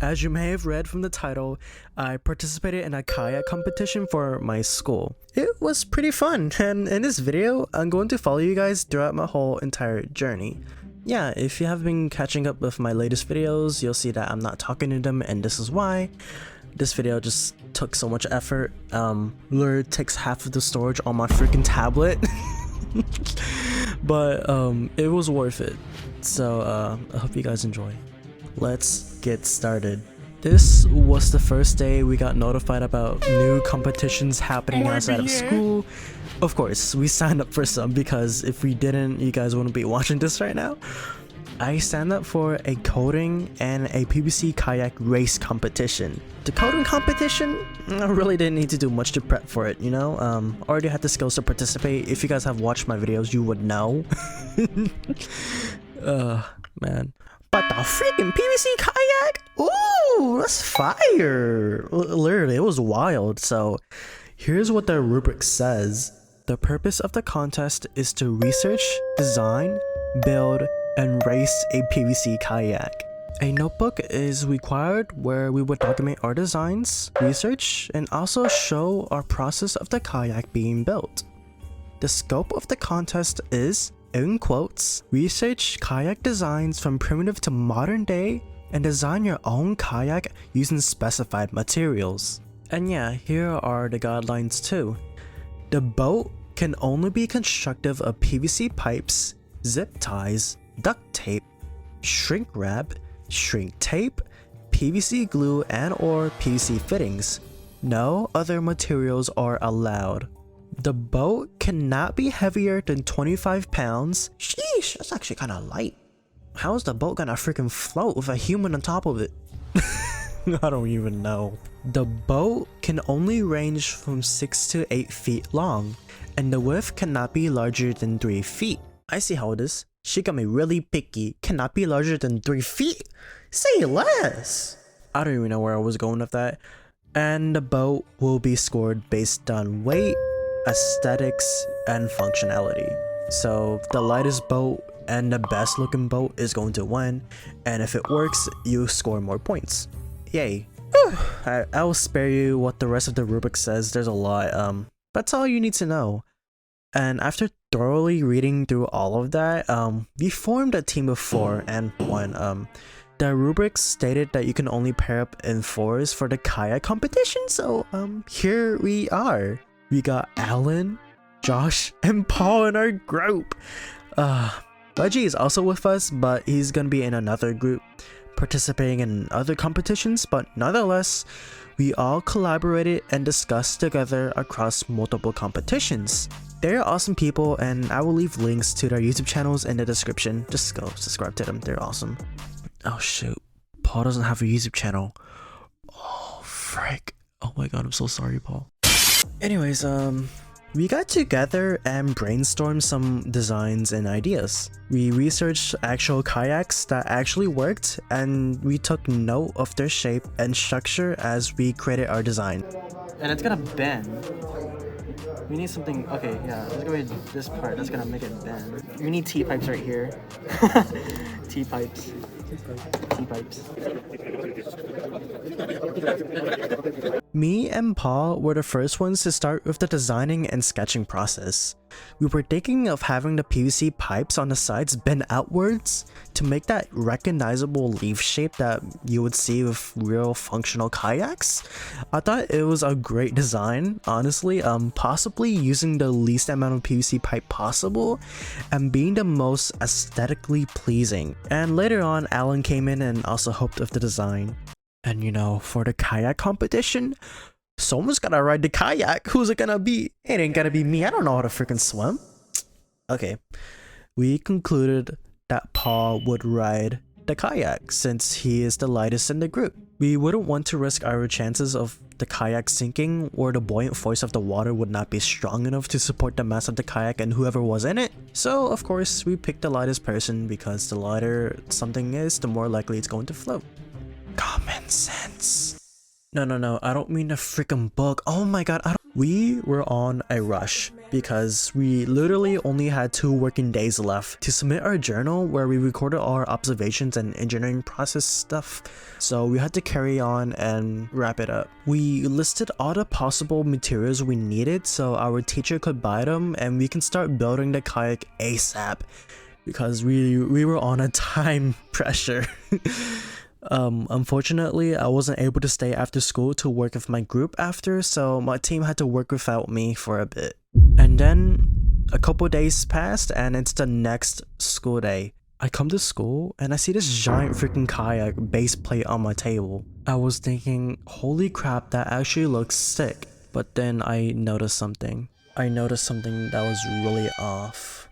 As you may have read from the title, I participated in a kayak competition for my school. It was pretty fun, and in this video, I'm going to follow you guys throughout my whole entire journey. Yeah, if you have been catching up with my latest videos, you'll see that I'm not talking to them, and this is why. This video just took so much effort. Literally takes half of the storage on my freaking tablet. But it was worth it. So I hope you guys enjoy. Let's get started. This was the first day we got notified about new competitions happening outside of school. Of course, we signed up for some because if we didn't, you guys wouldn't be watching this right now. I signed up for a coding and a PVC kayak race competition. The coding competition, I really didn't need to do much to prep for it, you know? Already had the skills to participate. If you guys have watched my videos, you would know. Man. But the freaking PVC kayak? Ooh, that's fire! Literally, it was wild. So, here's what the rubric says. The purpose of the contest is to research, design, build, and race a PVC kayak. A notebook is required where we would document our designs, research, and also show our process of the kayak being built. The scope of the contest is, in quotes, research kayak designs from primitive to modern day and design your own kayak using specified materials. And yeah, here are the guidelines too. The boat can only be constructive of PVC pipes, zip ties, duct tape, shrink wrap, shrink tape, PVC glue and or PVC fittings. No other materials are allowed. The boat cannot be heavier than 25 pounds. Sheesh, that's actually kind of light. How is the boat gonna freaking float with a human on top of it? I don't even know. The boat can only range from 6 to 8 feet long, and the width cannot be larger than 3 feet. I see how it is. She got me really picky. Cannot be larger than 3 feet? Say less! I don't even know where I was going with that. And the boat will be scored based on weight, aesthetics, and functionality. So the lightest boat and the best looking boat is going to win, and if it works, you score more points. Yay. I will spare you what the rest of the rubric says. There's a lot. That's all you need to know. And after thoroughly reading through all of that, we formed a team of 4 and 1. The rubric stated that you can only pair up in 4s for the kayak competition, so here we are. We got Alan, Josh, and Paul in our group. Reggie is also with us, but he's gonna be in another group, participating in other competitions, but nonetheless, we all collaborated and discussed together across multiple competitions. They're awesome people, and I will leave links to their YouTube channels in the description. Just go subscribe to them, they're awesome. Oh shoot, Paul doesn't have a YouTube channel. Oh frick. Oh my god, I'm so sorry, Paul. Anyways, we got together and brainstormed some designs and ideas. We researched actual kayaks that actually worked, and we took note of their shape and structure as we created our design. And it's gonna bend. We need something, okay, yeah, let's go with this part that's gonna make it bend. We need T-pipes right here. T-pipes. T-pipes. Me and Paul were the first ones to start with the designing and sketching process. We were thinking of having the PVC pipes on the sides bend outwards to make that recognizable leaf shape that you would see with real functional kayaks. I thought it was a great design, honestly, possibly using the least amount of PVC pipe possible and being the most aesthetically pleasing. And later on, Alan came in and also helped with the design. And you know, for the kayak competition, someone's gotta ride the kayak. Who's it gonna be? It ain't gonna be me. I don't know how to freaking swim. Okay, we concluded that Paul would ride the kayak since he is the lightest in the group. We wouldn't want to risk our chances of the kayak sinking, or the buoyant force of the water would not be strong enough to support the mass of the kayak and whoever was in it. So of course we picked the lightest person, because the lighter something is, the more likely it's going to float. Common sense. No, I don't mean a freaking book. Oh my god, We were on a rush because we literally only had 2 working days left to submit our journal where we recorded all our observations and engineering process stuff. So we had to carry on and wrap it up. We listed all the possible materials we needed so our teacher could buy them and we can start building the kayak ASAP, because we were on a time pressure. Unfortunately, I wasn't able to stay after school to work with my group after, so my team had to work without me for a bit. And then a couple days passed and it's the next school day. I come to school and I see this giant freaking kayak base plate on my table. I was thinking, holy crap, that actually looks sick. But then I noticed something. I noticed something that was really off.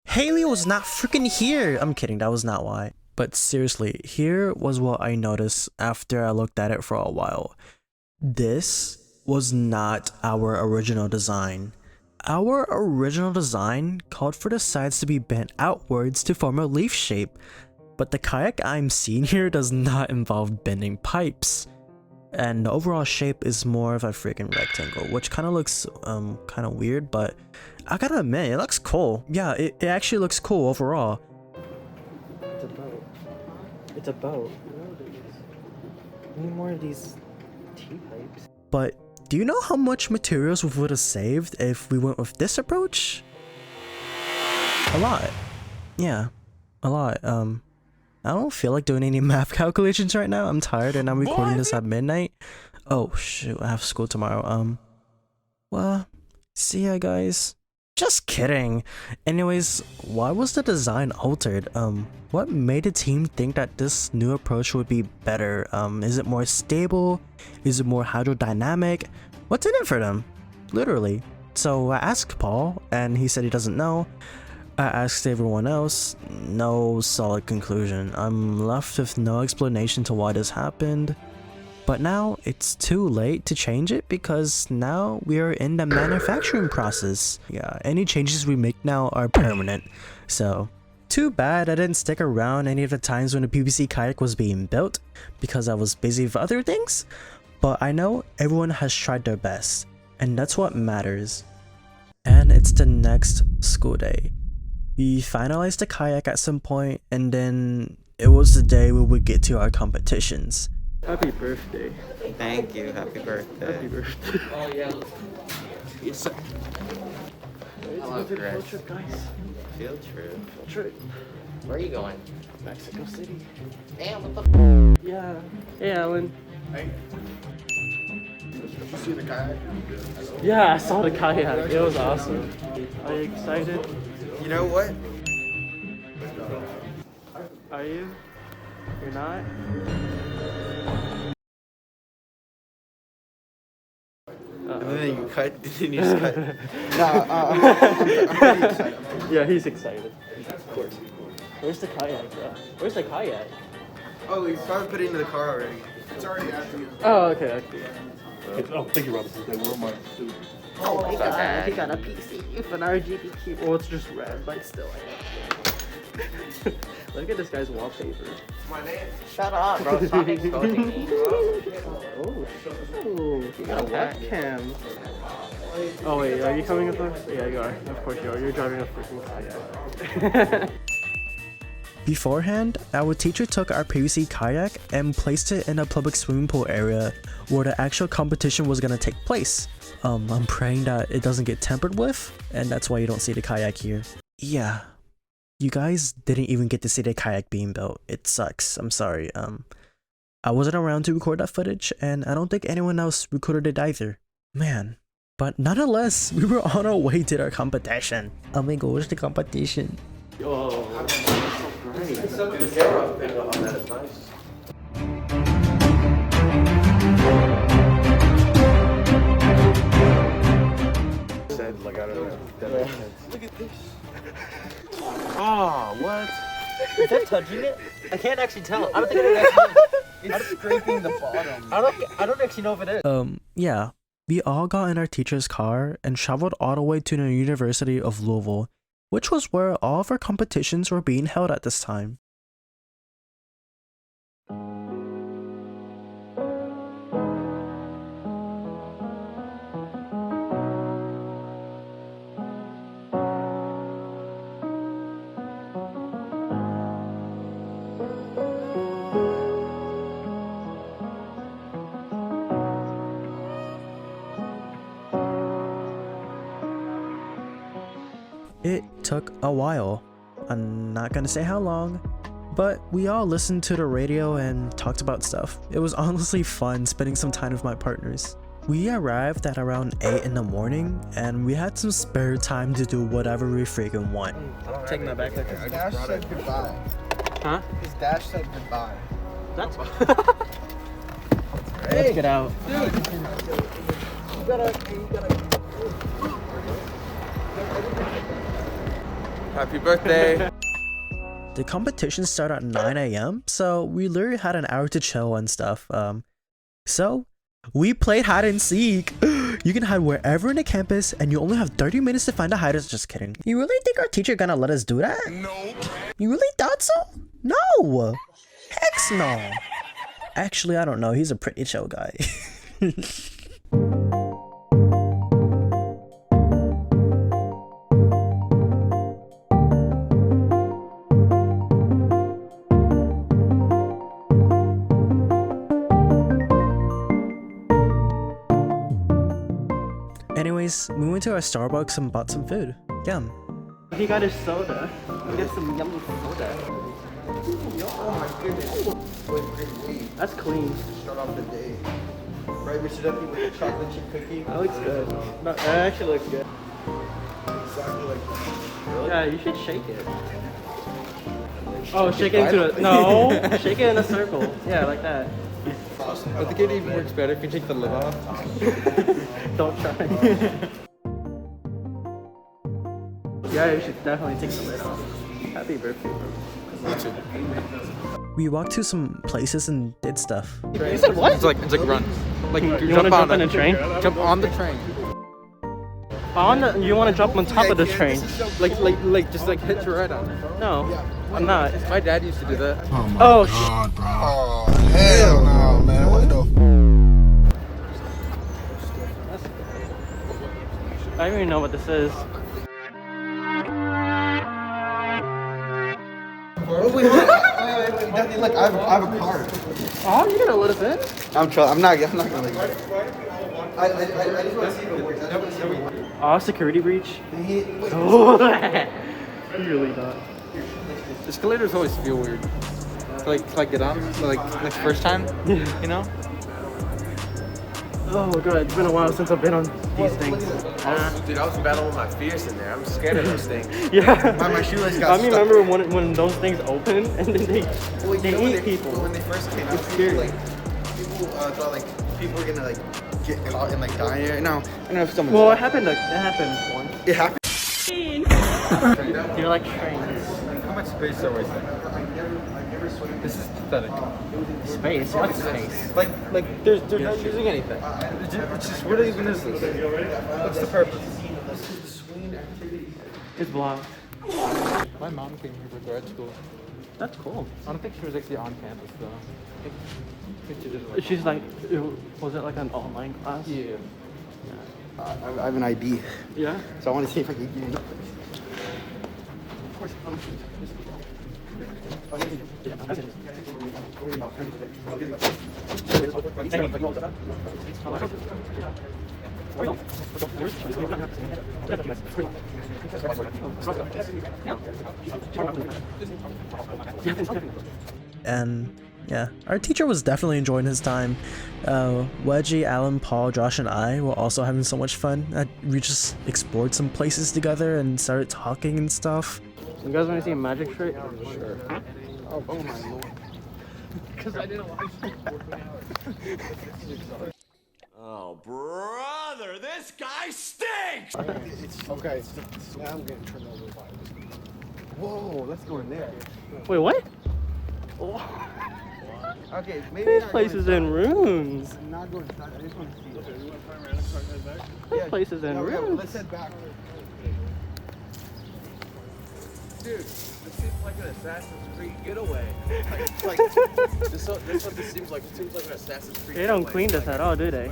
Haley was not freaking here! I'm kidding, that was not why. But seriously, here was what I noticed after I looked at it for a while. This was not our original design. Our original design called for the sides to be bent outwards to form a leaf shape, but the kayak I'm seeing here does not involve bending pipes. And the overall shape is more of a freaking rectangle, which kind of looks kind of weird, but I gotta admit, it looks cool. Yeah, it actually looks cool overall. It's a boat. It's a boat. We need more of these T-pipes. But do you know how much materials we would have saved if we went with this approach? A lot. Yeah, a lot. I don't feel like doing any math calculations right now. I'm tired and I'm recording this at midnight. Oh shoot, I have school tomorrow. Well, see ya guys. Just kidding. Anyways, why was the design altered? What made the team think that this new approach would be better? Is it more stable? Is it more hydrodynamic? What's in it for them? Literally. So I asked Paul and he said he doesn't know. I asked everyone else, no solid conclusion. I'm left with no explanation to why this happened. But now it's too late to change it because now we are in the manufacturing process. Yeah, any changes we make now are permanent. So, too bad I didn't stick around any of the times when the PVC kayak was being built because I was busy with other things. But I know everyone has tried their best, and that's what matters. And it's the next school day. We finalized the kayak at some point, and then it was the day we would get to our competitions. Happy birthday. Thank you. Happy birthday. Happy birthday. Oh, yeah. Yes, sir. Hello, Chris. Field trip, guys. Field trip. Field trip. Where are you going? Mexico City. Damn, what the Yeah. Hey, Alan. Hey. Did you see the kayak? Yeah, I saw the kayak. It was awesome. Are you excited? You know what? Are you? You're not? And then you cut, then you just cut. I'm pretty excited. Yeah, he's excited. Of course. Where's the kayak, bro? Where's the kayak? Oh, we probably put it into the car already. It's already after you. Oh, okay. Oh, thank you, Robinson. They were my suit. Oh my god, bad. he got a PC with an RGB keyboard. Well, it's just red, but still. Look at this guy's wallpaper. My name? Shut up, bro. Stop exposing me. Oh, you got a webcam. Oh wait, are you coming with us? Yeah, you are. Of course you are. You're driving a freaking kayak. Beforehand, our teacher took our PVC kayak and placed it in a public swimming pool area where the actual competition was gonna take place. I'm praying that it doesn't get tampered with, and that's why you don't see the kayak here. Yeah, you guys didn't even get to see the kayak being built. It sucks. I'm sorry. I wasn't around to record that footage, and I don't think anyone else recorded it either. Man. But nonetheless, we were on our way to our competition. Oh my gosh, the competition. Oh, great. The camera thing on that is nice. Said, like, I don't know. That makes sense. Look at this. Oh, what? Is that touching it? I can't actually tell. I don't think it actually is. It's scraping the bottom. I don't actually know if it is. Yeah. We all got in our teacher's car and traveled all the way to the University of Louisville, which was where all of our competitions were being held at this time. It took a while. I'm not gonna say how long, but we all listened to the radio and talked about stuff. It was honestly fun spending some time with my partners. We arrived at around 8 in the morning and we had some spare time to do whatever we freaking want. Taking my backpack. His dash said goodbye. Huh? His dash said goodbye. That's. Let's get out. Dude. You gotta. Happy birthday. The competition started at 9 a.m, so we literally had an hour to chill and stuff. So we played hide and seek. You can hide wherever in the campus and you only have 30 minutes to find the hiders. Just kidding. You really think our teacher gonna let us do that? No. You really thought so? No. Heck no. Actually, I don't know. He's a pretty chill guy. Anyways, we went to our Starbucks and bought some food. Yum. He got his soda. He got some yummy soda. Oh my goodness. That's clean. Start off the day. Right, we should have with a chocolate chip cookie. That looks good. No, that actually looks good. Exactly like that. Yeah, you should shake it. Oh, shake it into a no. Shake it in a circle. Yeah, like that. I think it even works better if you take the lid off. Don't try. Yeah, you should definitely take the lid off. Happy birthday, bro. You too. We walked to some places and did stuff. You said what? It's like run. Like You want to jump on a train? Jump on the train. You want to jump on top of the train? Like just like hit your head on it. No, I'm not. My dad used to do that. Oh my Oh, god, bro. Oh, hell no, man. What the I don't even know what this is. wait. Look, I have a card. Oh, you're gonna let us in? I'm not gonna leave. I just want to see if it works. I just want to see if it works. Oh, security breach? Wait. You really not. Escalators always feel weird. To like get on, like first time, you know? Oh my god, it's been a while since I've been on these things. Dude, I was battling my fears in there. I'm scared of those things. Yeah. My shoelace got I remember when those things open and then they eat people. When they first came out, people thought like people were gonna like get caught and like die in there. No, I don't know if someone. Well, it happened once. It happened. You're like trains. How much space are we in? This is pathetic. Space? What's space? Like they're not using anything. It's just what even is this? What's the purpose? It's blocked. My mom came here for grad school. That's cool. I don't think she was actually on campus though. I think she just She's like, was it like an online class? yeah. I have an ID, Yeah? so I want to see if I can get it. And yeah, our teacher was definitely enjoying his time. Wedgie, Alan, Paul, Josh, and I were also having so much fun. We just explored some places together and started talking and stuff. You guys want to see a magic trick? Sure. Oh my lord. Because I didn't watch Oh, brother, this guy stinks! Okay, now I'm getting turned over by this. Whoa, let's go in there. Wait, what? Okay, maybe This not place go is in inside. ruins. I'm not going inside. I just want to see. This place is in Yeah, ruins. let's head back. Dude, this seems like an Assassin's Creed getaway. Like, this what this seems like. It seems like an Assassin's Creed They don't getaway. clean this at all, do they?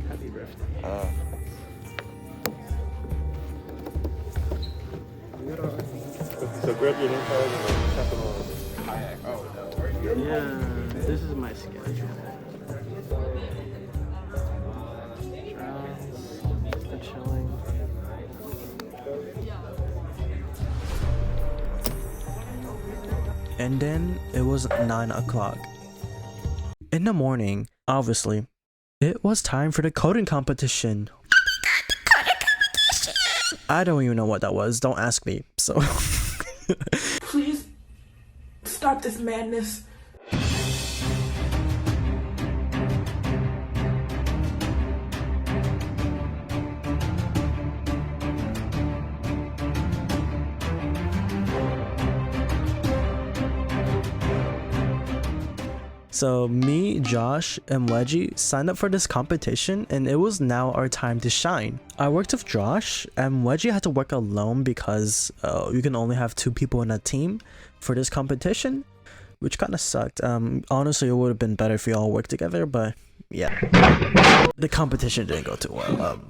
Happy birthday. So grab your name card and tap them on. Kayak. Oh no. Yeah, this is my schedule. Just chilling. And then it was 9 o'clock. In the morning, obviously, it was time for the coding competition. I don't even know what that was. Don't ask me. So. Please stop this madness. So me, Josh, and Wedgie signed up for this competition, and it was now our time to shine. I worked with Josh, and Wedgie had to work alone because you can only have 2 people in a team for this competition, which kind of sucked. Honestly, it would have been better if we all worked together, but yeah. The competition didn't go too well.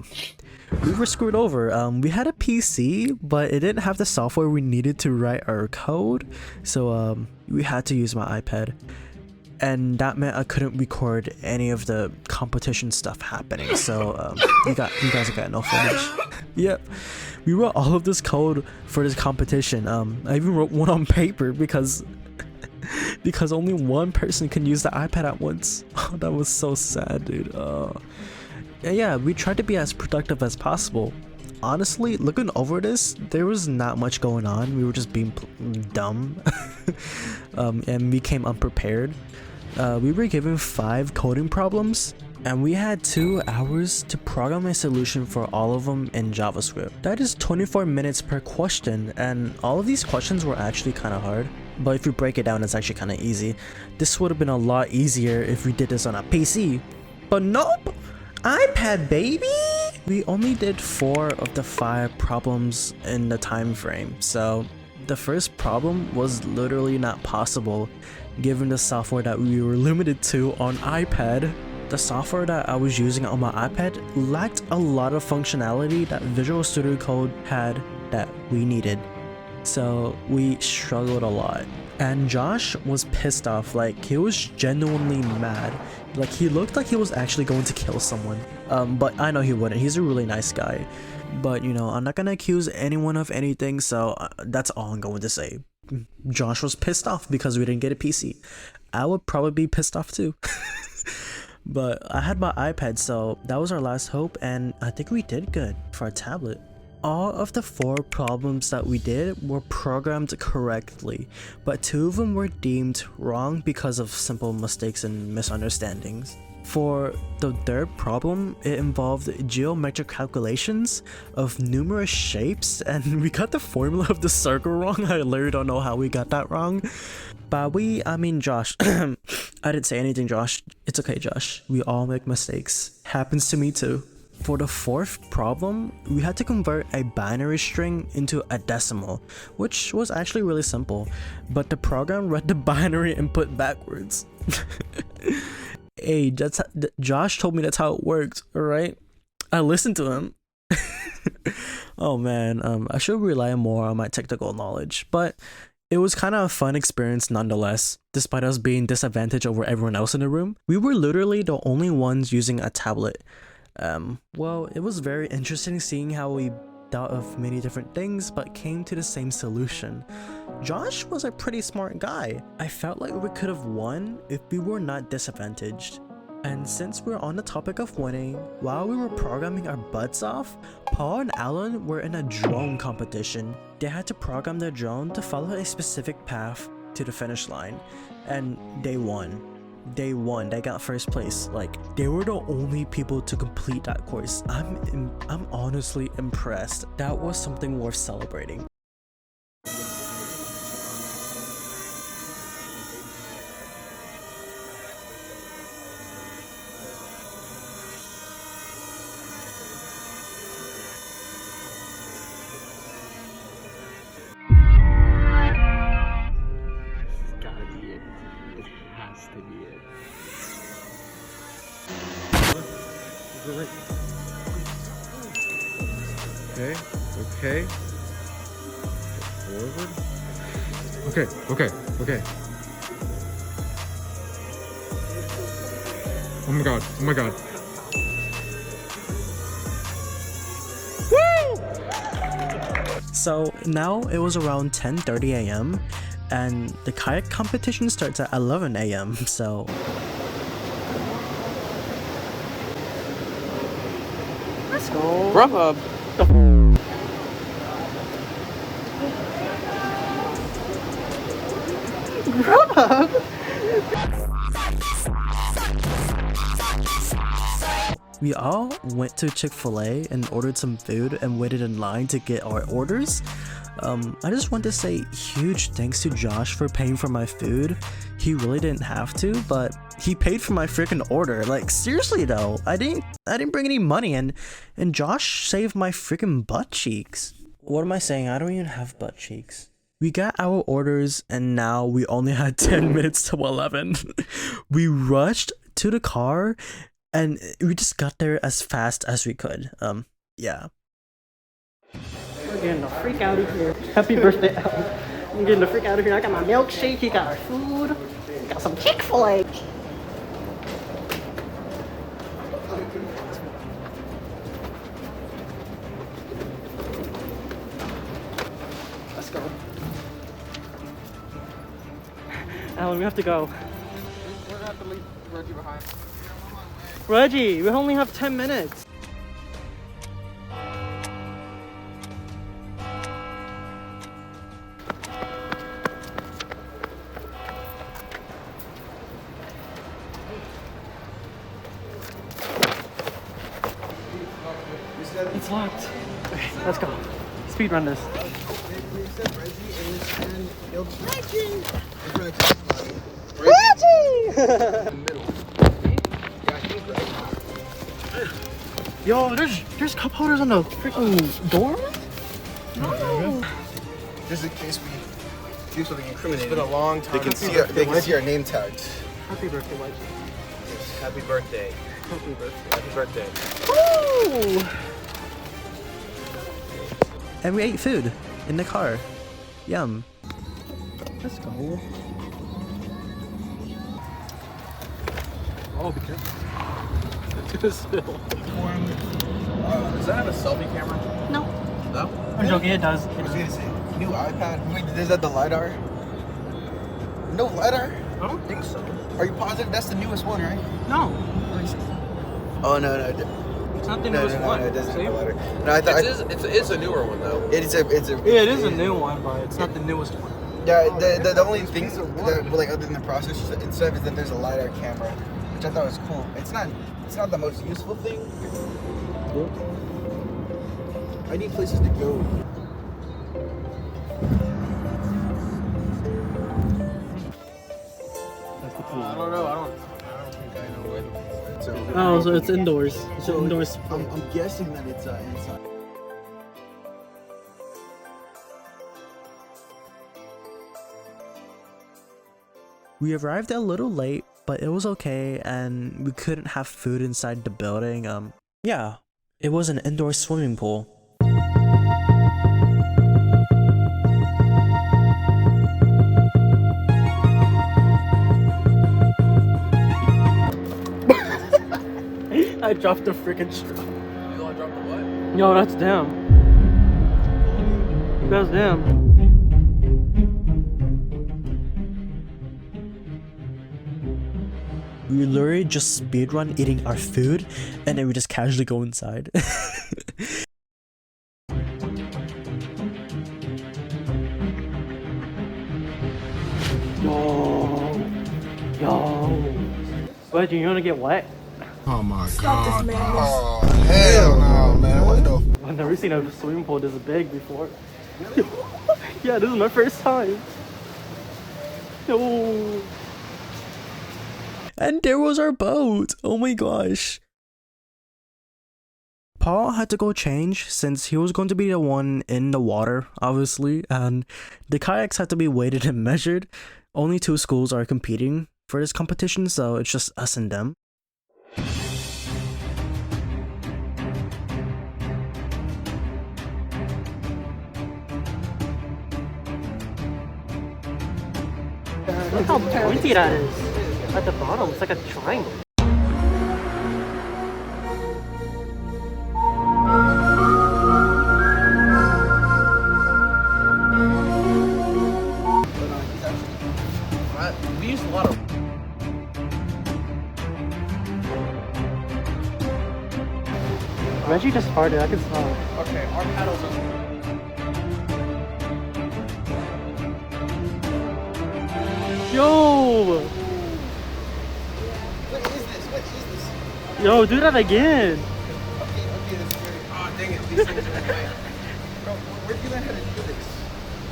We were screwed over. We had a PC, but it didn't have the software we needed to write our code, so we had to use my iPad. And that meant I couldn't record any of the competition stuff happening, so you guys got no footage. Yep, we wrote all of this code for this competition. I even wrote one on paper because only one person can use the iPad at once. Oh, that was so sad, dude. Yeah, we tried to be as productive as possible. Honestly, looking over this, there was not much going on. We were just being dumb, and we came unprepared. We were given 5 coding problems, and we had 2 hours to program a solution for all of them in JavaScript. That is 24 minutes per question, and all of these questions were actually kind of hard. But if you break it down, it's actually kind of easy. This would have been a lot easier if we did this on a PC. But nope! iPad, baby! We only did 4 of the 5 problems in the time frame, so the first problem was literally not possible given the software that we were limited to on iPad. The software that I was using on my iPad lacked a lot of functionality that Visual Studio Code had that we needed, so we struggled a lot. And Josh was pissed off, like he was genuinely mad. Like he looked like he was actually going to kill someone. But I know he wouldn't. He's a really nice guy. But you know, I'm not gonna accuse anyone of anything, so that's all I'm going to say. Josh was pissed off because we didn't get a PC. I would probably be pissed off too. But I had my iPad, so that was our last hope, and I think we did good for a tablet. All of the 4 problems that we did were programmed correctly, but 2 of them were deemed wrong because of simple mistakes and misunderstandings. For the 3rd problem, it involved geometric calculations of numerous shapes, and we got the formula of the circle wrong. I literally don't know how we got that wrong. By we, I mean Josh. I didn't say anything, Josh. It's okay, Josh. We all make mistakes. Happens to me too. For the 4th problem, we had to convert a binary string into a decimal, which was actually really simple, but the program read the binary input backwards. Hey, Josh told me that's how it worked, alright? I listened to him. Oh man, I should rely more on my technical knowledge, but it was kind of a fun experience nonetheless, despite us being disadvantaged over everyone else in the room. We were literally the only ones using a tablet. Well, it was very interesting seeing how we thought of many different things but came to the same solution. Josh was a pretty smart guy. I felt like we could have won if we were not disadvantaged. And since we're on the topic of winning, while we were programming our butts off, Paul and Alan were in a drone competition. They had to program their drone to follow a specific path to the finish line, and they won. Day 1, they got first place. Like, they were the only people to complete that course. I'm honestly impressed. That was something worth celebrating. Gotta be it. It has to be it. Okay, okay. Forward. Okay, okay, okay. Oh my god, oh my god. So now it was around 10:30 a.m. and the kayak competition starts at 11 a.m. So Let's go. Grubhub. we all went to Chick-fil-A and ordered some food and waited in line to get our orders. I just want to say huge thanks to Josh for paying for my food. He really didn't have to, but he paid for my freaking order. Like, seriously though, I didn't bring any money, and Josh saved my freaking butt cheeks. What am I saying? I don't even have butt cheeks. We got our orders and now we only had 10 minutes to 11. We rushed to the car and we just got there as fast as we could. Yeah. We're getting the freak out of here. Happy birthday, Al. I'm getting the freak out of here. I got my milkshake, he got our food, we got some Chick-fil-A. Let's go. Alan, we have to go. We're gonna have to leave Reggie behind. Reggie, we only have 10 minutes. It's locked. Okay, let's go. Speed run this. Yo, there's cup holders on the freaking door? No. Just in case we do something incriminating. It's been a long time. They can see our name tags. Happy birthday, Wedgie. Happy birthday. Happy birthday. Happy birthday. Woo! And we ate food in the car. Yum. Let's go. Oh, be careful. It's gonna spill. Does that have a selfie camera? No. No? I'm joking, it does. I was gonna say, new iPad. Wait, is that the LiDAR? No LiDAR? I don't think so. Are you positive that's the newest one, right? No. Oh, no. It's not the No, newest one. it doesn't See? have LiDAR. No, I thought It's a newer one though. it's a Yeah, it is a new one, but it's not the newest one. Yeah, the only thing that, like, other than the processor and stuff is that there's a LiDAR camera, which I thought was cool. It's not the most useful thing. I need places to go. I don't know. I don't think I know it. So, Oh, so it's indoors. It's indoors. I'm guessing that it's inside. We arrived a little late, but it was okay, and we couldn't have food inside the building. Yeah, it was an indoor swimming pool. I dropped the freaking straw. You want to drop the what? Yo, that's damn. That's damn. We literally just speedrun eating our food, and then we just casually go inside. Yo. What, you wanna get wet? Oh my Stop this madness. Oh, hell no, man. What the? I've never seen a swimming pool this big before. Yeah, this is my first time. No. And there was our boat. Oh my gosh. Paul had to go change since he was going to be the one in the water, obviously, and the kayaks had to be weighted and measured. Only 2 schools are competing for this competition, so it's just us and them. Look how pointy that is. At the bottom, it's like a triangle. We used a lot of. Reggie just farted, I can smell it. Okay, our paddles are. Yo! What is this? What is this? Yo, do that again! Okay, this is very. Oh, dang it. These things are in the way. Bro, where'd you learn how to do this?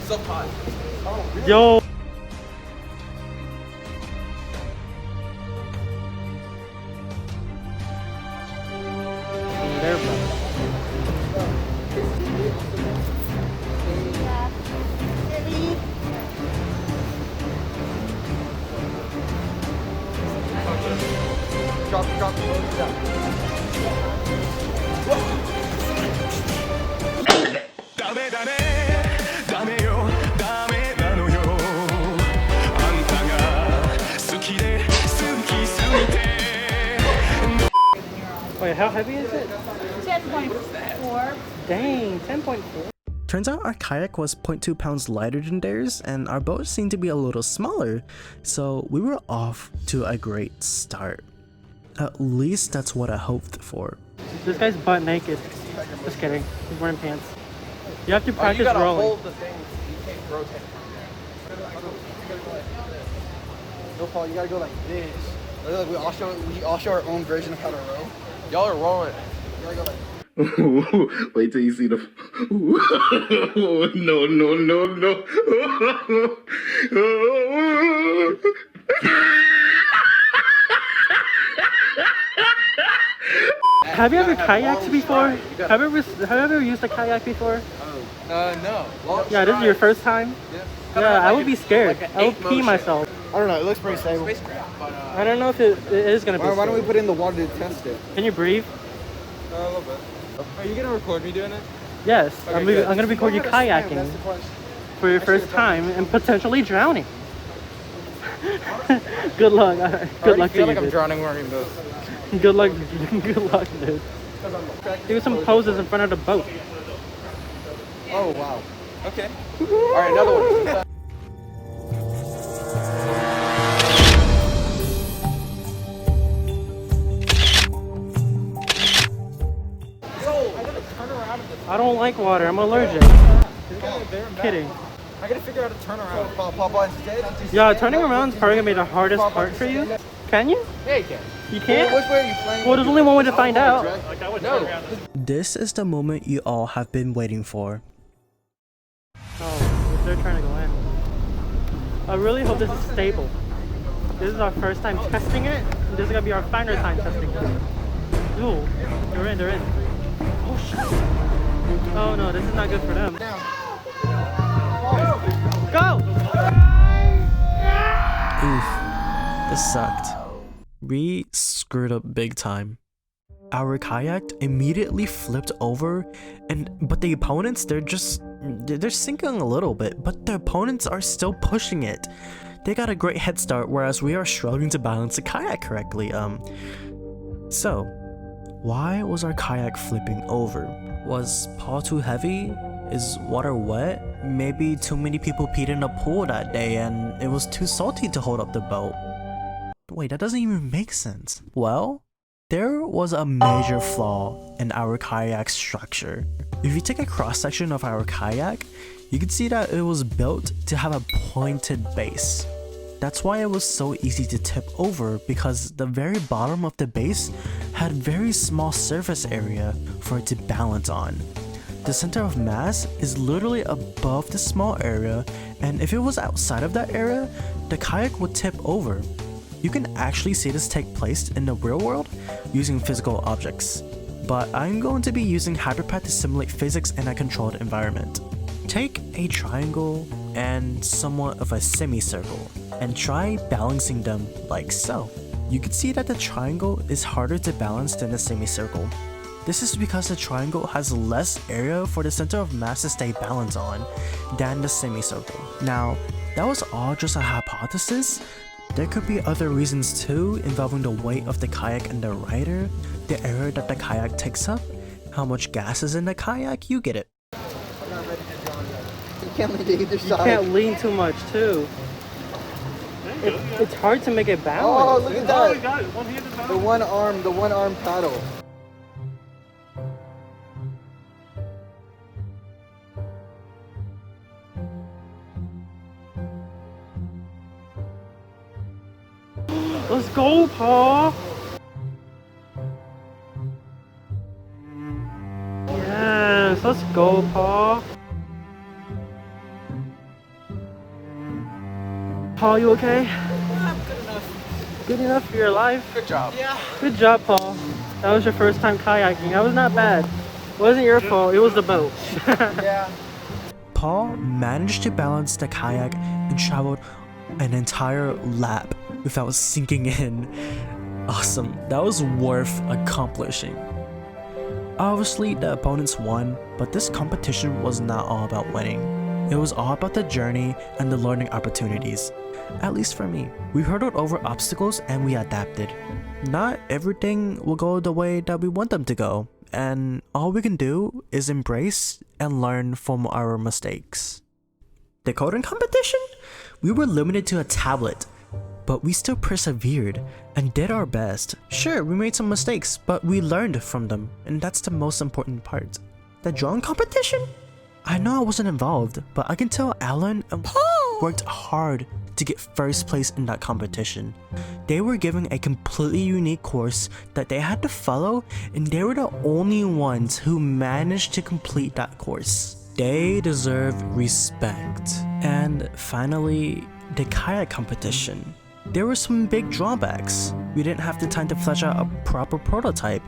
So hot. Oh, really? Yo! There, bro. Drop the boat down. Wait, how heavy is it? 10.4. Dang, 10.4. Turns out our kayak was 0.2 pounds lighter than theirs, and our boat seemed to be a little smaller, so we were off to a great start. At least that's what I hoped for. This guy's butt naked. Just kidding. He's wearing pants. You have to You practice gotta rolling. hold the thing. You can't rotate. No, Paul, you gotta go like this. Like we all show our own version of how to row. Y'all are rolling. You gotta go like. Wait till you see the. No, no, no, no. Have you ever kayaked before? Have you ever used a kayak before? No. Yeah, this is your first time? Yeah, I would be scared. I would pee myself. I don't know. It looks pretty stable. Spacecraft, but I don't know if it is gonna be. Why don't we safe. put it in the water to test it? Can you breathe? a little bit. Are you gonna record me doing it? Yes, Okay, I'm good. gonna record you kayaking for your first time and potentially drowning. Good luck. Good luck to you, like I'm dude. drowning wearing this. Good luck. Good luck, dude. Do some poses in front of the boat. Oh wow. Okay. All right, another one. I don't like water. I'm allergic. Kidding. I gotta figure out how to turn around. Papa, instead. just Yeah, stand turning up, around is probably gonna be the hardest Papa, part for you. stand Can you? Yeah, you can. You Which can't? way are you playing? Well, there's only one way to find out. No. This is the moment you all have been waiting for. Oh, they're trying to go in. I really hope this is stable. This is our first time testing it. And this is gonna be our final time testing it. Ooh, they're in, they're in. Oh shit. Oh no, this is not good for them. Go! Oof, this sucked. We screwed up big time. Our kayak immediately flipped over, but the opponents, they're sinking a little bit, but the opponents are still pushing it. They got a great head start, whereas we are struggling to balance the kayak correctly. So why was our kayak flipping over? Was Paul too heavy? Is water wet? Maybe too many people peed in the pool that day and it was too salty to hold up the boat. Wait, that doesn't even make sense. Well, there was a major flaw in our kayak structure. If you take a cross-section of our kayak, you can see that it was built to have a pointed base. That's why it was so easy to tip over, because the very bottom of the base had very small surface area for it to balance on. The center of mass is literally above the small area, and if it was outside of that area, the kayak would tip over. You can actually see this take place in the real world using physical objects, but I'm going to be using Hyperpad to simulate physics in a controlled environment. Take a triangle and somewhat of a semicircle and try balancing them like so. You can see that the triangle is harder to balance than the semicircle. This is because the triangle has less area for the center of mass to stay balanced on than the semicircle. Now, that was all just a hypothesis. There could be other reasons too, involving the weight of the kayak and the rider, the area that the kayak takes up, how much gas is in the kayak, you get it. You can't lean to either You side. can't lean too much too. It's hard to make it Oh, balance. look at Oh, you that. got it. One-handed The battle. one arm paddle. Let's go, Paul. Yes, let's go, Paul. Paul, you okay? I'm good enough. Good enough? You're alive? Good job. Yeah. Good job, Paul. That was your first time kayaking. That was not bad. It wasn't your fault. It was the boat. Yeah. Paul managed to balance the kayak and traveled an entire lap without sinking in. Awesome. That was worth accomplishing. Obviously, the opponents won, but this competition was not all about winning. It was all about the journey and the learning opportunities. At least for me. We hurdled over obstacles and we adapted. Not everything will go the way that we want them to go, and all we can do is embrace and learn from our mistakes. The coding competition? We were limited to a tablet, but we still persevered and did our best. Sure, we made some mistakes, but we learned from them, and that's the most important part. The drawing competition? I know I wasn't involved, but I can tell Alan and Paul worked hard to get first place in that competition. They were given a completely unique course that they had to follow, and they were the only ones who managed to complete that course. They deserve respect. And finally, the kayak competition. There were some big drawbacks. We didn't have the time to flesh out a proper prototype.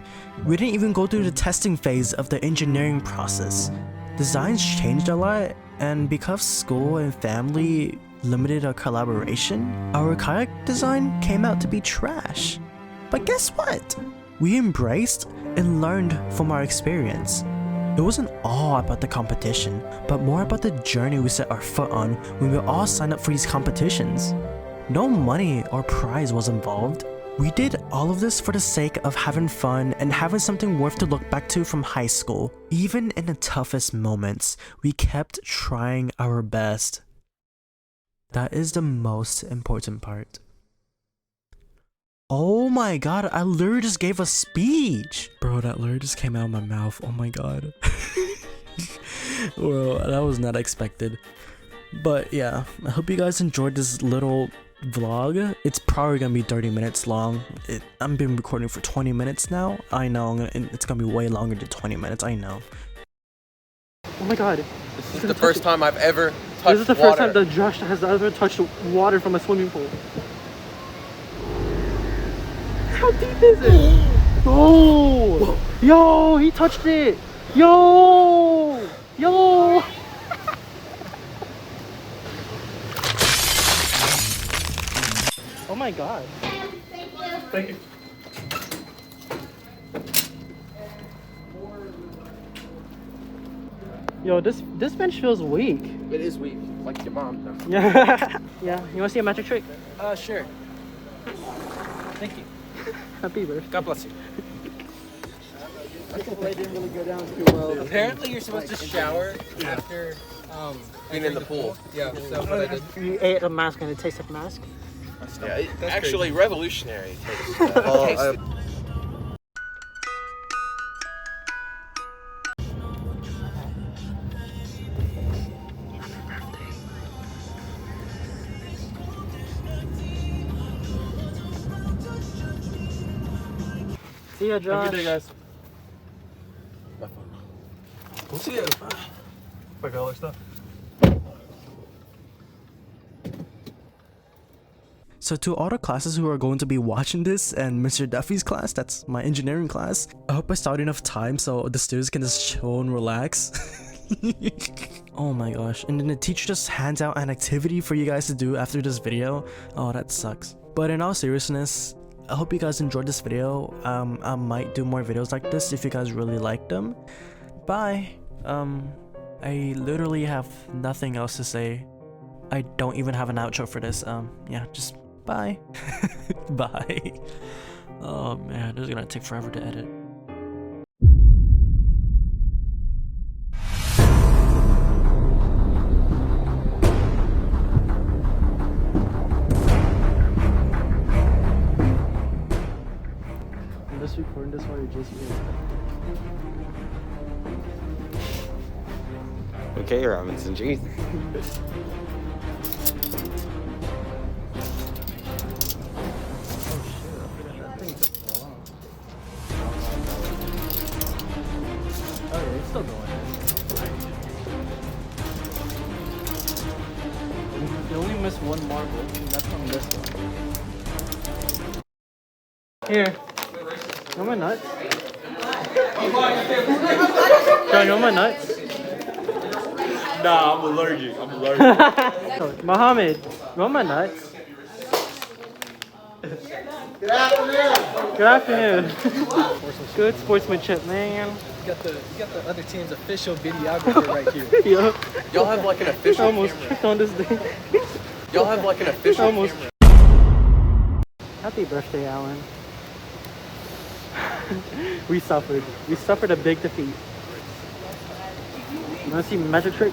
We didn't even go through the testing phase of the engineering process. Designs changed a lot, and because school and family limited our collaboration, our kayak design came out to be trash. But guess what? We embraced and learned from our experience. It wasn't all about the competition, but more about the journey we set our foot on when we all signed up for these competitions. No money or prize was involved. We did all of this for the sake of having fun and having something worth to look back to from high school. Even in the toughest moments, we kept trying our best. That is the most important part. Oh my god, I literally just gave a speech! Bro, that literally just came out of my mouth. Oh my god. Well, that was not expected. But yeah, I hope you guys enjoyed this little vlog. It's probably gonna be 30 minutes long. I've been recording for 20 minutes now. I know it's gonna be way longer than 20 minutes, I know. Oh my god. This is the first time I've ever touched water. This is the first time that Josh has ever touched water from a swimming pool. How deep is it? Oh! Yo, he touched it! Yo! Yo! Oh my god. Thank you. Yo, this bench feels weak. It is weak, like your mom does. Yeah. Yeah. You wanna see a magic trick? Sure. Thank you. Happy birthday. God bless you. I think they didn't really go down too well. Apparently, you're supposed to shower after being in the pool. Yeah, so that's what I did. You ate a mask and it tastes like mask? Yeah, actually revolutionary taste. See ya, Josh. Have a good day, guys. We'll see you. Pick all our stuff. So to all the classes who are going to be watching this and Mr. Duffy's class, that's my engineering class, I hope I start enough time so the students can just chill and relax. Oh my gosh, and then the teacher just hands out an activity for you guys to do after this video. Oh, that sucks. But in all seriousness, I hope you guys enjoyed this video. I might do more videos like this if you guys really like them. Bye. I literally have nothing else to say. I don't even have an outro for this. Yeah, just bye. Bye. Oh man, this is gonna take forever to edit. I'm just recording this while you're just here. Okay, Robinson, jeez. Oh yeah, it's still going. You only missed one marble, and that's from this one. Here. You want my nuts? John, you want my nuts? Nah, I'm allergic. I'm allergic. Mohammed, you want my nuts? Good afternoon. Good afternoon. Good sportsmanship, man. You got the other team's official videographer right here. Yup. Y'all have like an official Almost camera. tripped on this thing. Y'all have like an official Almost. camera. Happy birthday, Alan. We suffered. We suffered a big defeat. You wanna see Magic Trick?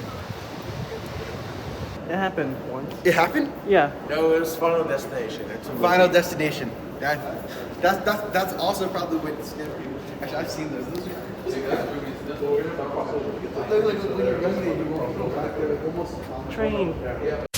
It happened once. It happened? Yeah. No, it was Final Destination. Final Destination. That's also probably what scared people. Actually, I've seen those. Look, when you're young, you won't go back there. Like almost. Train.